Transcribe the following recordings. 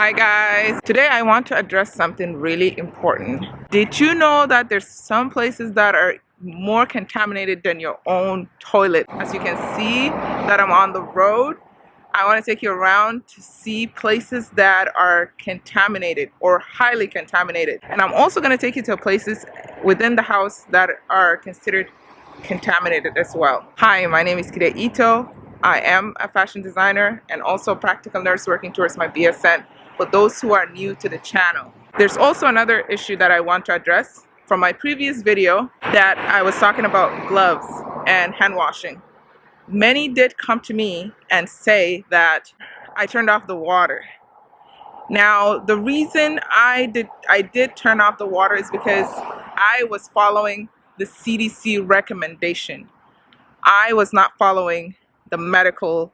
Hi guys, today I want to address something really important. Did you know that there's some places that are more contaminated than your own toilet? As you can see that I'm on the road, I want to take you around to see places that are contaminated or highly contaminated. And I'm also going to take you to places within the house that are considered contaminated as well. Hi, my name is Kide Ito. I am a fashion designer and also a practical nurse working towards my BSN. For those who are new to the channel, there's also another issue that I want to address from my previous video that I was talking about gloves and hand washing. Many did come to me and say that I turned off the water. Now, the reason I did turn off the water is because I was following the CDC recommendation. I was not following the medical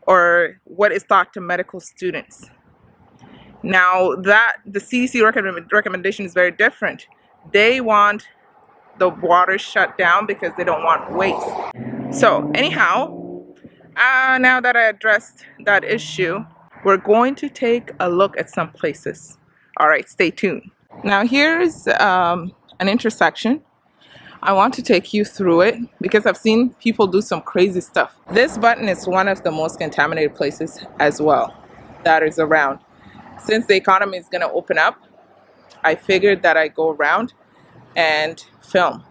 or what is taught to medical students. Now that the CDC recommendation is very different. They want the water shut down because they don't want waste. So anyhow, now that I addressed that issue, we're going to take a look at some places. All right, stay tuned. Now here's an intersection. I want to take you through it because I've seen people do some crazy stuff. This button is one of the most contaminated places as well that is around. Since the economy is going to open up, I figured that I'd go around and film.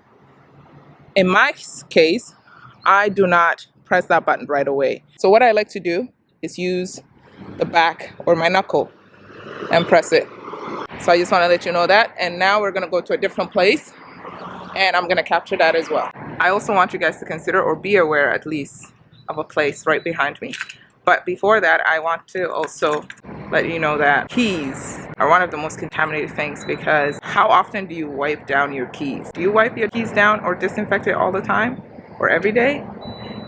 In my case, I do not press that button right away. So what I like to do is use the back or my knuckle and press it. So I just want to let you know that. And now we're going to go to a different place and I'm going to capture that as well. I also want you guys to consider or be aware at least of a place right behind me. But before that, I want to also let you know that keys are one of the most contaminated things because how often do you wipe down your keys? Do you wipe your keys down or disinfect it all the time or every day?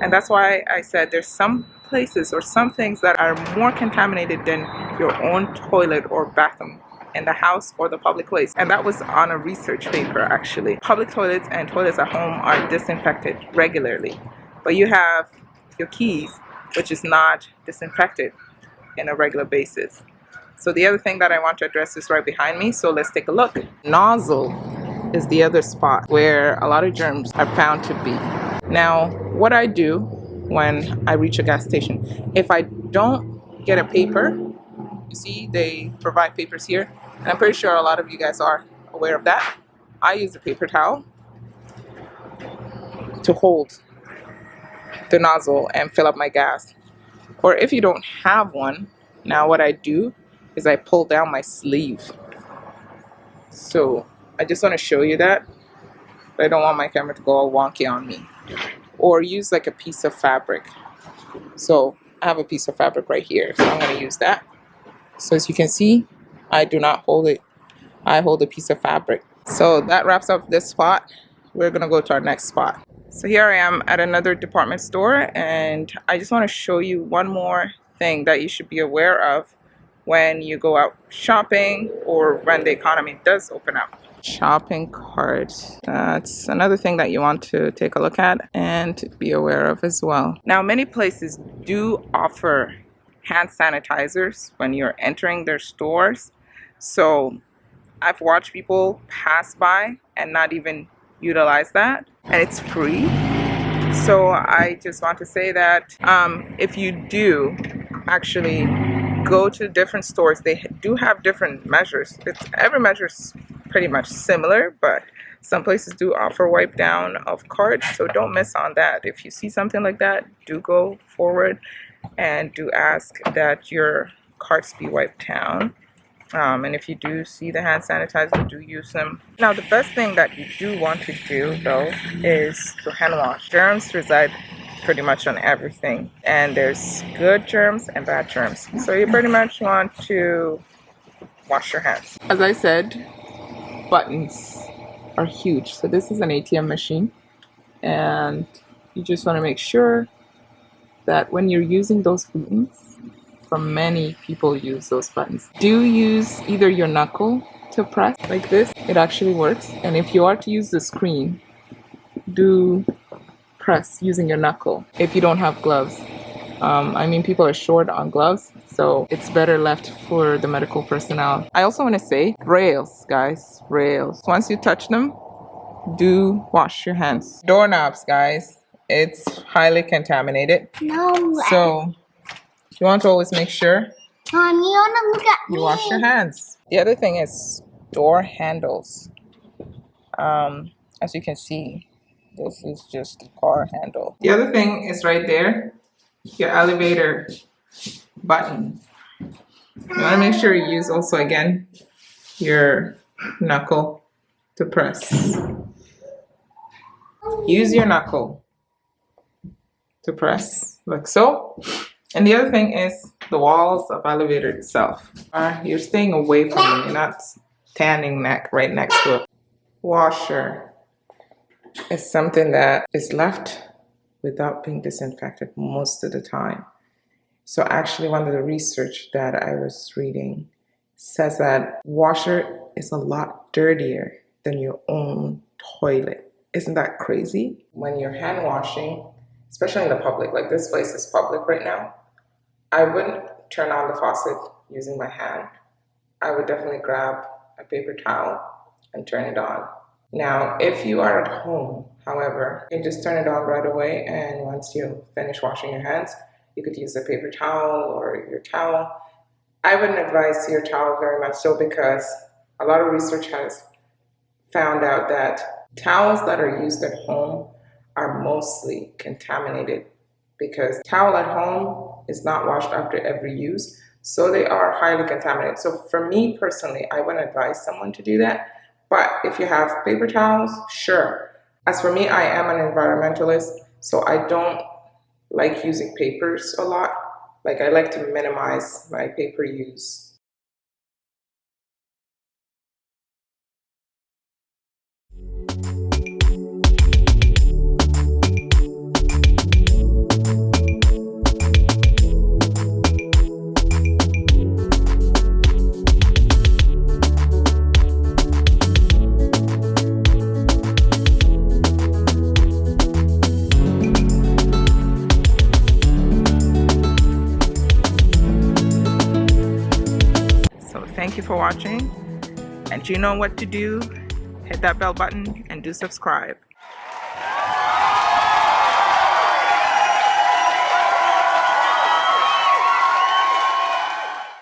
And that's why I said there's some places or some things that are more contaminated than your own toilet or bathroom in the house or the public place. And that was on a research paper actually. Public toilets and toilets at home are disinfected regularly, but you have your keys, which is not disinfected in a regular basis. So the other thing that I want to address is right behind me, so let's take a look. Nozzle is the other spot where a lot of germs are found to be. Now, what I do when I reach a gas station, if I don't get a paper, you see they provide papers here, and I'm pretty sure a lot of you guys are aware of that. I use a paper towel to hold the nozzle and fill up my gas. Or if you don't have one, now what I do is I pull down my sleeve. So I just want to show you that, but I don't want my camera to go all wonky on me. Or use like a piece of fabric. So I have a piece of fabric right here, so I'm going to use that. So as you can see, I do not hold it. I hold a piece of fabric. So that wraps up this spot. We're going to go to our next spot. So here I am at another department store, and I just want to show you one more thing that you should be aware of when you go out shopping or when the economy does open up. Shopping cart. That's another thing that you want to take a look at and be aware of as well. Now, many places do offer hand sanitizers when you're entering their stores. So I've watched people pass by and not even utilize that, and it's free. So I just want to say that if you do actually go to different stores, they do have different measures. Every measure is pretty much similar, but some places do offer wipe down of carts, so don't miss on that. If you see something like that, do go forward and do ask that your carts be wiped down. And if you do see the hand sanitizer, do use them. Now, the best thing that you do want to do, though, is to hand wash. Germs reside pretty much on everything, and there's good germs and bad germs. So you pretty much want to wash your hands. As I said, buttons are huge. So this is an ATM machine, and you just want to make sure that when you're using those buttons, many people use those buttons. Do use either your knuckle to press like this. It actually works. And if you are to use the screen, do press using your knuckle if you don't have gloves. I mean, people are short on gloves, So it's better left for the medical personnel. I also want to say rails, guys, rails. Once you touch them, do wash your hands. Doorknobs, guys, it's highly contaminated. No. So you want to always make sure Mommy, you want to look at me? you wash your hands. The other thing is door handles. As you can see, this is just the car handle. The other thing is right there, your elevator button. You want to make sure you use also again your knuckle to press. Use your knuckle to press like so. And the other thing is the walls of elevator itself. You're staying away from them. You're not standing right next to it. Washer is something that is left without being disinfected most of the time. So actually one of the research that I was reading says that washer is a lot dirtier than your own toilet. Isn't that crazy? When you're hand washing, especially in the public, like this place is public right now, I wouldn't turn on the faucet using my hand. I would definitely grab a paper towel and turn it on. Now, if you are at home, however, you can just turn it on right away, and once you finish washing your hands, you could use a paper towel or your towel. I wouldn't advise your towel very much so, because a lot of research has found out that towels that are used at home are mostly contaminated, because towel at home is not washed after every use, so they are highly contaminated. So for me personally, I wouldn't advise someone to do that. But if you have paper towels, sure. As for me, I am an environmentalist, so I don't like using papers a lot. Like, I like to minimize my paper use. Thank you for watching, and you know what to do. Hit that bell button and do subscribe.